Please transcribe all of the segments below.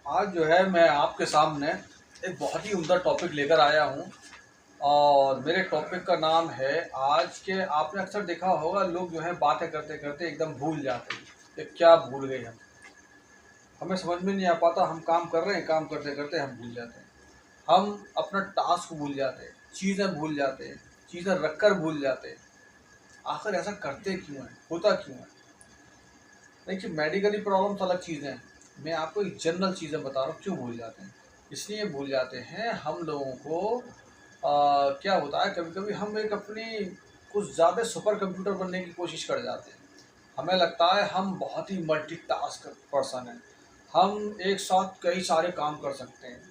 आज जो है मैं आपके सामने एक बहुत ही उम्दा टॉपिक लेकर आया हूँ। और मेरे टॉपिक का नाम है आज के। आपने अक्सर देखा होगा लोग जो है बातें करते करते एकदम भूल जाते हैं कि क्या भूल गए हम। हमें समझ में नहीं आ पाता, हम काम कर रहे हैं, काम करते करते हम भूल जाते हैं। हम अपना टास्क भूल जाते हैं, चीज़ें भूल जाते हैं, चीज़ें रख कर भूल जाते हैं। आखिर ऐसा करते क्यों है, होता क्यों है? देखिए, मेडिकली प्रॉब्लम्स अलग चीज़ें हैं। मैं आपको एक जनरल चीज़ें बता रहा हूँ क्यों भूल जाते हैं। इसलिए भूल जाते हैं हम लोगों को क्या होता है, कभी कभी हम एक अपनी कुछ ज़्यादा सुपर कंप्यूटर बनने की कोशिश कर जाते हैं। हमें लगता है हम बहुत ही मल्टीटास्क पर्सन हैं। हम एक साथ कई सारे काम कर सकते हैं।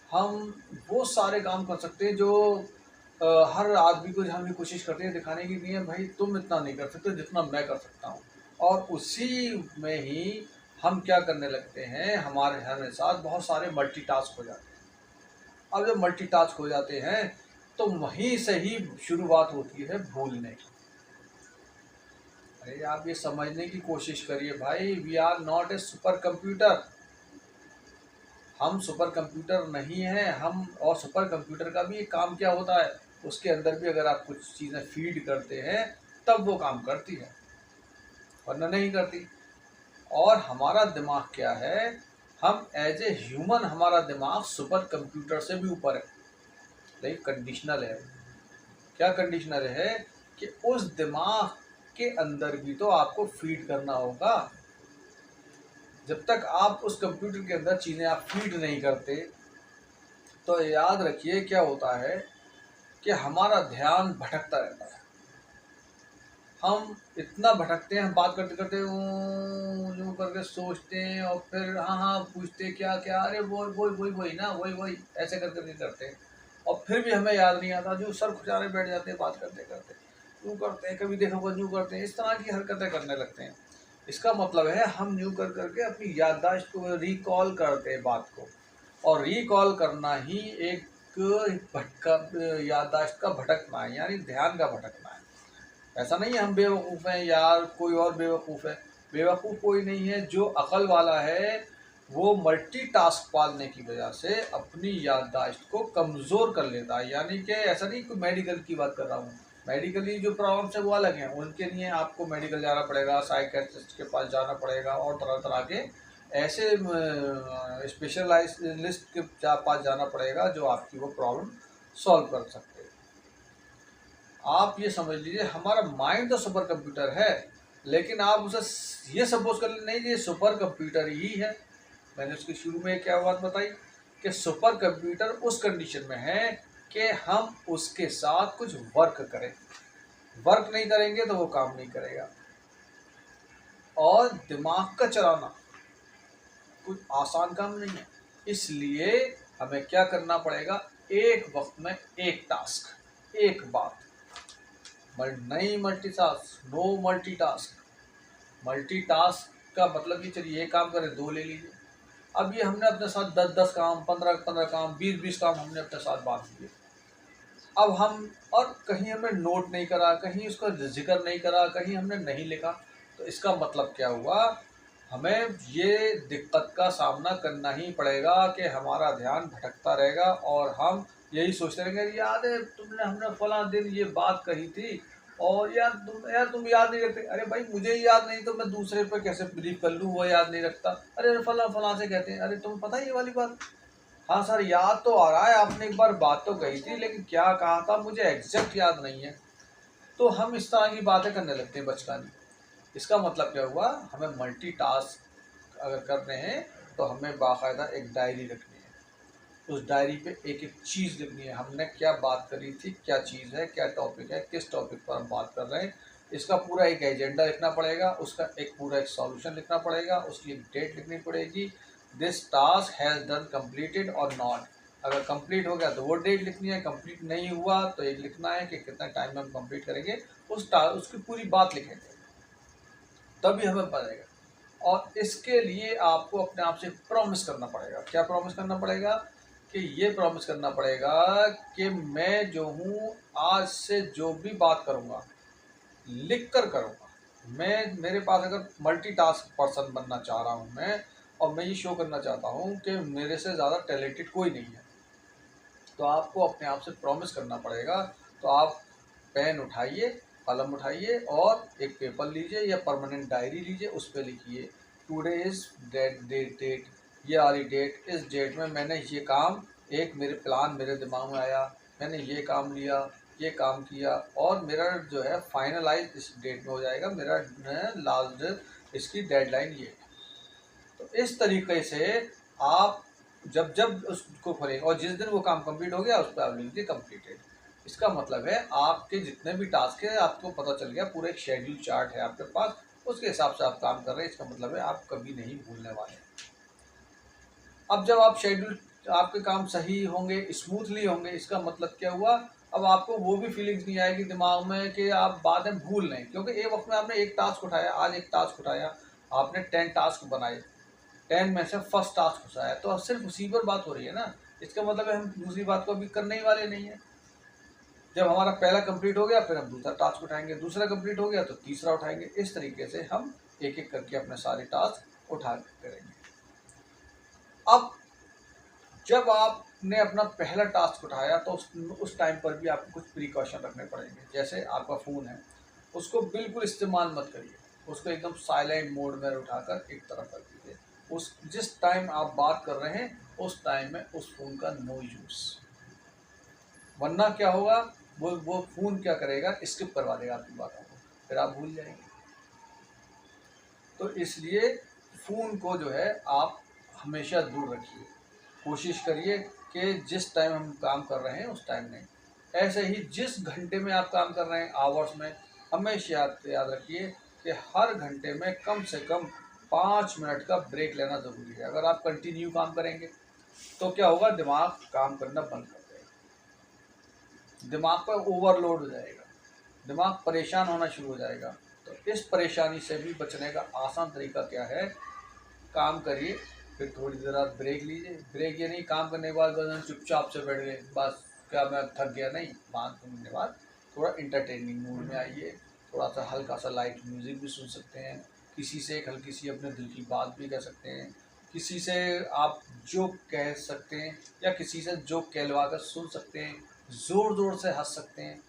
हम वो सारे काम कर सकते हैं जो हर आदमी को हम ये कोशिश करते हैं दिखाने की नहीं है, भाई तुम इतना नहीं कर सकते जितना मैं कर सकता हूँ। और उसी में ही हम क्या करने लगते हैं, हमारे साथ बहुत सारे मल्टीटास्क हो जाते हैं। अब जब मल्टीटास्क हो जाते हैं तो वहीं से ही शुरुआत होती है भूलने की। अरे आप ये समझने की कोशिश करिए भाई, we are not a supercomputer. हम सुपर कंप्यूटर नहीं हैं हम। और सुपर कंप्यूटर का भी एक काम क्या होता है, उसके अंदर भी अगर आप कुछ चीज़ें फीड करते हैं तब वो काम करती है, वरना नहीं करती। और हमारा दिमाग क्या है, हम एज ए ह्यूमन हमारा दिमाग सुपर कंप्यूटर से भी ऊपर है, लेकिन कंडीशनल है। क्या कंडीशनल है कि उस दिमाग के अंदर भी तो आपको फीड करना होगा। जब तक आप उस कंप्यूटर के अंदर चीज़ें आप फीड नहीं करते तो याद रखिए क्या होता है कि हमारा ध्यान भटकता रहता है। हम इतना भटकते हैं, हम बात करते करते यूँ करके सोचते हैं और फिर हाँ हाँ पूछते क्या क्या, अरे वो वही वही वही ना, वही वही ऐसे कर करके करते हैं। और फिर भी हमें याद नहीं आता, जो सर खुजारे बैठ जाते हैं बात करते करते, यूँ करते हैं, कभी देखो यूँ करते हैं, इस तरह की हरकतें करने लगते हैं। इसका मतलब है हम यूँ कर करके अपनी याददाश्त को रिकॉल करते हैं बात को। और रिकॉल करना ही एक भटका, याददाश्त का भटकना है, यानी ध्यान का भटकना है। ऐसा नहीं है हम बेवकूफ़ हैं यार, कोई और बेवकूफ़ है। बेवकूफ़ कोई नहीं है, जो अकल वाला है वो मल्टीटास्क पालने की वजह से अपनी याददाश्त को कमज़ोर कर लेता है। यानी कि ऐसा नहीं, कोई मेडिकल की बात कर रहा हूँ। मेडिकली जो प्रॉब्लम्स है वो अलग हैं, उनके लिए आपको मेडिकल जाना पड़ेगा, साइकियाट्रिस्ट के पास जाना पड़ेगा और तरह तरह के ऐसे स्पेशलाइस्ट के पास जाना पड़ेगा जो आपकी वो प्रॉब्लम सॉल्व कर सकते हैं। आप ये समझ लीजिए हमारा माइंड तो सुपर कंप्यूटर है, लेकिन आप उसे ये सपोज कर ले नहीं, ये सुपर कंप्यूटर ही है। मैंने उसके शुरू में क्या बात बताई कि सुपर कंप्यूटर उस कंडीशन में है कि हम उसके साथ कुछ वर्क करें। वर्क नहीं करेंगे तो वो काम नहीं करेगा। और दिमाग का चलाना कुछ आसान काम नहीं है। इसलिए हमें क्या करना पड़ेगा, एक वक्त में एक टास्क, एक बात। नहीं मल्टीटास्क, नो मल्टीटास्क। मल्टीटास्क का मतलब कि चलिए ये काम करें, दो ले लीजिए। अब ये हमने अपने साथ 10-10 काम, 15-15 काम, 20-20 काम हमने अपने साथ बांट लिए। अब हम, और कहीं हमने नोट नहीं करा, कहीं उसका जिक्र नहीं करा, कहीं हमने नहीं लिखा, तो इसका मतलब क्या हुआ, हमें ये दिक्कत का सामना करना ही पड़ेगा कि हमारा ध्यान भटकता रहेगा और हम यही सोचते रहेंगे, याद है तुमने हमने फला दिन ये बात कही थी, और यार तुम याद नहीं रखते। अरे भाई मुझे ही याद नहीं तो मैं दूसरे पे कैसे बिलीव कर लूँ, वो याद नहीं रखता। अरे फला फला से कहते हैं, अरे तुम पता है ये वाली बात। हाँ सर याद तो आ रहा है, आपने एक बार बात तो कही थी, लेकिन क्या कहा था मुझे एग्जैक्ट याद नहीं है। तो हम इस तरह की बातें करने लगते हैं बचकानी। इसका मतलब क्या हुआ, हमें मल्टीटास्क अगर करने हैं तो हमें बाकायदा एक डायरी रखनी है। उस डायरी पे एक एक चीज़ लिखनी है, हमने क्या बात करी थी, क्या चीज़ है, क्या टॉपिक है, किस टॉपिक पर हम बात कर रहे हैं। इसका पूरा एक एजेंडा लिखना पड़ेगा, उसका एक पूरा एक सॉल्यूशन लिखना पड़ेगा, उसकी एक डेट लिखनी पड़ेगी। This task has done completed और नॉट। अगर कंप्लीट हो गया तो वो डेट लिखनी है, कंप्लीट नहीं हुआ तो एक लिखना है कि कितना टाइम में हम कंप्लीट करेंगे। उसकी पूरी बात लिखेंगे, तभी हमें पड़ेगा। और इसके लिए आपको अपने आप से प्रॉमिस करना पड़ेगा। क्या प्रॉमिस करना पड़ेगा, कि ये प्रॉमिस करना पड़ेगा कि मैं जो हूँ आज से जो भी बात करूँगा लिख कर करूँगा। मैं, मेरे पास अगर मल्टीटास्क पर्सन बनना चाह रहा हूँ मैं, और मैं ये शो करना चाहता हूँ कि मेरे से ज़्यादा टैलेंटेड कोई नहीं है, तो आपको अपने आप से प्रॉमिस करना पड़ेगा। तो आप पेन उठाइए, कलम उठाइए और एक पेपर लीजिए या परमानेंट डायरी लीजिए, उस पर लिखिए टुडे इज़ डेट, ये वाली डेट, इस डेट में मैंने ये काम, एक मेरे प्लान मेरे दिमाग में आया, मैंने ये काम लिया, ये काम किया और मेरा जो है फाइनलाइज इस डेट में हो जाएगा, मेरा लास्ट इसकी डेडलाइन ये है। तो इस तरीके से आप जब जब उसको खोलेंगे और जिस दिन वो काम कंप्लीट हो गया उस पर आप लिख दीजिए कंप्लीटेड। इसका मतलब है आपके जितने भी टास्क है आपको पता चल गया, पूरा एक शेड्यूल चार्ट है आपके पास, उसके हिसाब से आप काम कर रहे हैं। इसका मतलब है आप कभी नहीं भूलने वाले। अब जब आप शेड्यूल, आपके काम सही होंगे, स्मूथली होंगे, इसका मतलब क्या हुआ, अब आपको वो भी फीलिंग्स नहीं आएगी दिमाग में कि आप बाद में भूल लें, क्योंकि एक वक्त में आपने एक टास्क उठाया, आज एक टास्क उठाया, आपने 10 टास्क बनाए, 10 में से फर्स्ट टास्क घुसा है, तो अब सिर्फ उसी पर बात हो रही है ना। इसका मतलब है हम दूसरी बात को अभी करने ही वाले नहीं है। जब हमारा पहला कंप्लीट हो गया फिर हम दूसरा टास्क उठाएंगे, दूसरा कंप्लीट हो गया तो तीसरा उठाएंगे। इस तरीके से हम एक एक करके अपने सारे टास्क उठा करेंगे। अब जब आपने अपना पहला टास्क उठाया तो उस टाइम पर भी आपको कुछ प्रिकॉशन रखने पड़ेंगे। जैसे आपका फ़ोन है, उसको बिल्कुल इस्तेमाल मत करिए, उसको एकदम साइलेंट मोड में उठाकर एक तरफ रख दीजिए। उस जिस टाइम आप बात कर रहे हैं उस टाइम में उस फ़ोन का नो यूज़, वरना क्या होगा, वो फ़ोन क्या करेगा, स्किप करवा देगा आपकी बातों को, फिर आप भूल जाएंगे। तो इसलिए फ़ोन को जो है आप हमेशा दूर रखिए, कोशिश करिए कि जिस टाइम हम काम कर रहे हैं उस टाइम नहीं। ऐसे ही जिस घंटे में आप काम कर रहे हैं, आवर्स में, हमेशा याद रखिए कि हर घंटे में कम से कम 5 मिनट का ब्रेक लेना ज़रूरी है। अगर आप कंटिन्यू काम करेंगे तो क्या होगा, दिमाग काम करना बंद कर देगा, दिमाग पर ओवरलोड हो जाएगा, दिमाग परेशान होना शुरू हो जाएगा। तो इस परेशानी से भी बचने का आसान तरीका क्या है, काम करिए, फिर थोड़ी देर आप ब्रेक लीजिए। ब्रेक ये नहीं काम करने के बाद बस चुपचाप से बैठ गए, बस क्या मैं थक गया, नहीं, बात करने के बाद थोड़ा इंटरटेनिंग मूड में आइए, थोड़ा सा हल्का सा लाइट म्यूज़िक भी सुन सकते हैं, किसी से एक हल्की सी अपने दिल की बात भी कह सकते हैं, किसी से आप जोक कह सकते हैं या किसी से जोक कहलवा कर सुन सकते हैं, ज़ोर ज़ोर से हंस सकते हैं।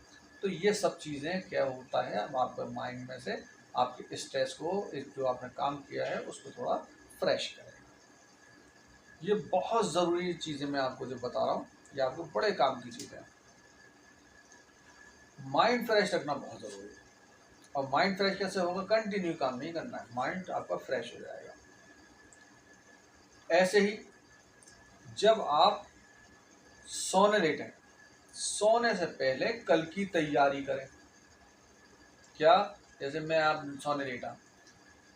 तो ये सब चीज़ें क्या होता है, अब आपके माइंड में से आपके स्ट्रेस को, जो आपने काम किया है उसको थोड़ा फ्रेश करेगा। ये बहुत ज़रूरी चीज़ें मैं आपको जो बता रहा हूँ, ये आपको बड़े काम की चीज़ें हैं। माइंड फ्रेश रखना बहुत ज़रूरी है। और माइंड फ्रेश कैसे होगा, कंटिन्यू काम नहीं करना है, माइंड आपका फ्रेश हो जाएगा। ऐसे ही जब आप सोने लेटें, सोने से पहले कल की तैयारी करें। क्या, जैसे मैं आप सोने लेटा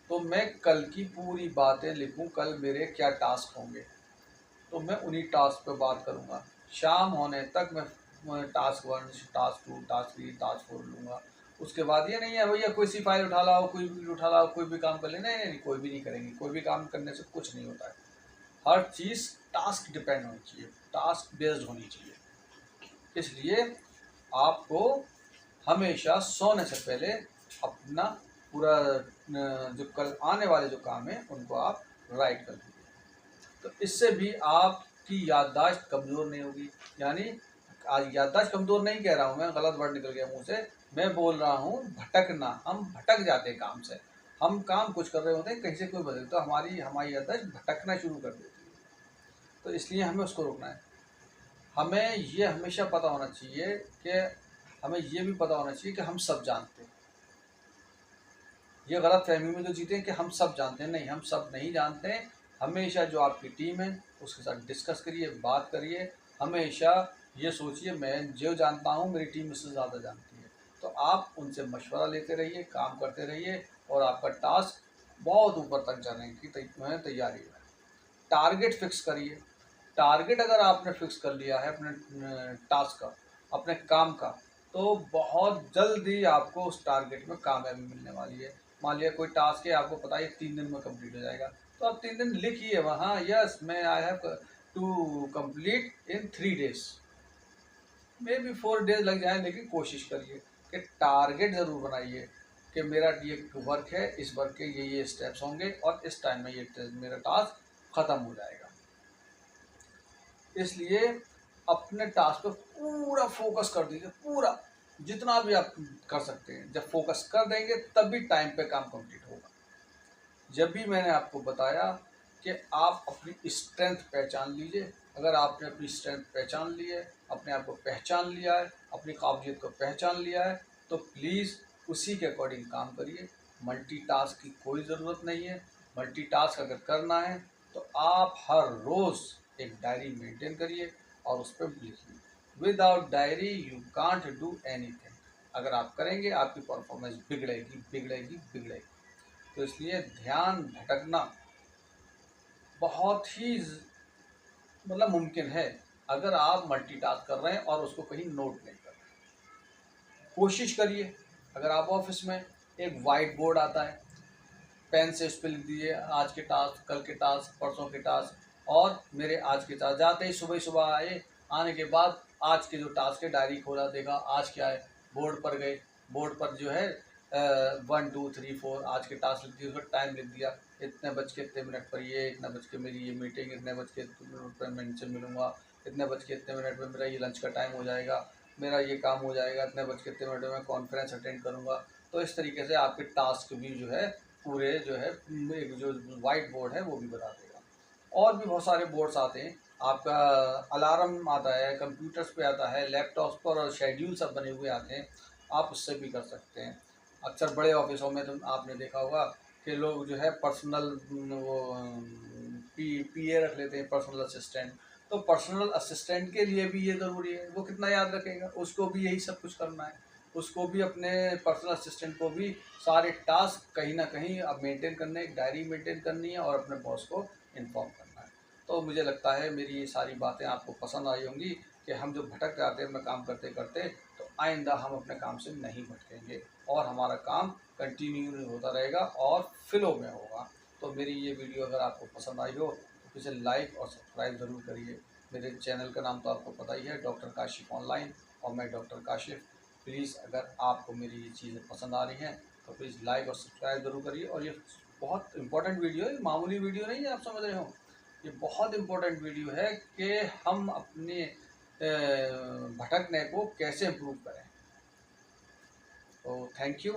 तो मैं कल की पूरी बातें लिखूं, कल मेरे क्या टास्क होंगे, तो मैं उन्हीं टास्क पे बात करूंगा। शाम होने तक मैं टास्क 1, टास्क 2, टास्क 3, टास्क 4 लूँगा। उसके बाद ये नहीं है भैया कोई सी फाइल उठा लाओ, कोई भी उठा लाओ, कोई भी काम कर लेना, नहीं, कोई भी नहीं करेंगे। कोई भी काम करने से कुछ नहीं होता है, हर चीज़ टास्क डिपेंड होनी चाहिए, टास्क बेस्ड होनी चाहिए। इसलिए आपको हमेशा सोने से पहले अपना पूरा जो कल आने वाले जो काम है उनको आप राइट कर दीजिए। तो इससे भी आपकी याददाश्त कमज़ोर नहीं होगी। यानी आज याददाश्त कमज़ोर नहीं कह रहा हूँ मैं, गलत वर्ड निकल गया मुँह से, मैं बोल रहा हूँ भटकना। हम भटक जाते हैं काम से, हम काम कुछ कर रहे होते हैं, कहीं से कोई बदल तो हमारी याददाश्त भटकना शुरू कर देती है। तो इसलिए हमें उसको रोकना है। हमें ये हमेशा पता होना चाहिए कि हमें ये भी पता होना चाहिए कि हम सब जानते हैं। ये गलत फहमी में जो जीते हैं कि हम सब जानते हैं, नहीं, हम सब नहीं जानते हैं। हमेशा जो आपकी टीम है उसके साथ डिस्कस करिए, बात करिए। हमेशा ये सोचिए मैं जो जानता हूँ मेरी टीम उससे ज़्यादा जानती है। तो आप उनसे मशवरा लेते रहिए, काम करते रहिए और आपका टास्क बहुत ऊपर तक जाने की तैयारी है। टारगेट फिक्स करिए। टारगेट अगर आपने फिक्स कर लिया है अपने टास्क का, अपने काम का, तो बहुत जल्दी आपको उस टारगेट में कामयाबी मिलने वाली है। मान लिया कोई टास्क है, आपको पता है 3 दिन में कंप्लीट हो जाएगा, तो आप 3 दिन लिखिए वहाँ, यस मैं I have to complete in 3 days, maybe 4 days लग जाए, लेकिन कोशिश करिए कि टारगेट ज़रूर बनाइए कि मेरा ये वर्क है, इस वर्क के ये स्टेप्स होंगे और इस टाइम में ये मेरा टास्क ख़त्म हो जाएगा। इसलिए अपने टास्क पर पूरा फोकस कर दीजिए, पूरा जितना भी आप कर सकते हैं। जब फोकस कर देंगे तभी टाइम पे काम कंप्लीट होगा। जब भी मैंने आपको बताया कि आप अपनी स्ट्रेंथ पहचान लीजिए, अगर आपने अपनी स्ट्रेंथ पहचान ली है, अपने आप को पहचान लिया है, अपनी काबिलियत को पहचान लिया है, तो प्लीज़ उसी के अकॉर्डिंग काम करिए। मल्टीटास्क की कोई ज़रूरत नहीं है। मल्टीटास्क अगर करना है तो आप हर रोज़ एक डायरी मेंटेन करिए और उस पर लिखिए। Without diary you can't do anything. अगर आप करेंगे आपकी परफॉर्मेंस बिगड़ेगी बिगड़ेगी बिगड़ेगी। तो इसलिए ध्यान भटकना बहुत ही मतलब मुमकिन है अगर आप मल्टीटास्क कर रहे हैं और उसको कहीं नोट नहीं कर रहे। कोशिश करिए, अगर आप ऑफिस में एक वाइट बोर्ड आता है, पेन से उस पर लिख दीजिए आज के टास्क, कल के टास्क, परसों के टास्क और मेरे आज के टास्क। जाते ही सुबह सुबह आए, आने के बाद आज के जो टास्क है डायरी खोला, देखा आज क्या है, बोर्ड पर गए, बोर्ड पर जो है 1 2 3 4 आज के टास्क लिख दिए, उसका टाइम लिख दिया, इतने बज के इतने मिनट पर ये, इतने बज के मेरी ये मीटिंग, इतने बज के इतने मिनट पर मैं इनसे मिलूँगा, इतने बज के इतने मिनट में मेरा ये लंच का टाइम हो जाएगा, मेरा ये काम हो जाएगा, इतने बज के इतने मिनट में मैं कॉन्फ्रेंस अटेंड करूँगा। तो इस तरीके से आपके टास्क भी जो है पूरे जो है एक जो वाइट बोर्ड है वो भी बता देगा। और भी बहुत सारे बोर्ड्स आते हैं, आपका अलार्म आता है, कंप्यूटर्स पे आता है, लैपटॉप्स पर और शेड्यूल सब बने हुए आते हैं, आप उससे भी कर सकते हैं। अक्सर बड़े ऑफिसों में तो आपने देखा होगा कि लोग जो है पर्सनल वो पीए रख लेते हैं, पर्सनल असिस्टेंट। तो पर्सनल असिस्टेंट के लिए भी ये ज़रूरी है, वो कितना याद रखेगा, उसको भी यही सब कुछ करना है, उसको भी अपने पर्सनल असिस्टेंट को भी सारे टास्क कहीं ना कहीं अब मेंटेन करने, एक डायरी मेंटेन करनी है और अपने बॉस को इन्फॉर्म करना है। तो मुझे लगता है मेरी ये सारी बातें आपको पसंद आई होंगी कि हम जो भटक जाते हैं अपना काम करते करते, तो आइंदा हम अपने काम से नहीं भटकेंगे और हमारा काम कंटिन्यू होता रहेगा और फ्लो में होगा। तो मेरी ये वीडियो अगर आपको पसंद आई हो तो इसे लाइक और सब्सक्राइब ज़रूर करिए। मेरे चैनल का नाम तो आपको पता ही है, डॉक्टर काशिफ ऑनलाइन, और मैं डॉक्टर काशिफ। प्लीज़ अगर आपको मेरी ये चीज़ें पसंद आ रही हैं तो प्लीज़ लाइक और सब्सक्राइब ज़रूर करिए। और ये बहुत इंपॉर्टेंट वीडियो है, मामूली वीडियो नहीं है, आप समझ रहे हो, ये बहुत इंपॉर्टेंट वीडियो है कि हम अपने भटकने को कैसे इम्प्रूव करें। तो थैंक यू।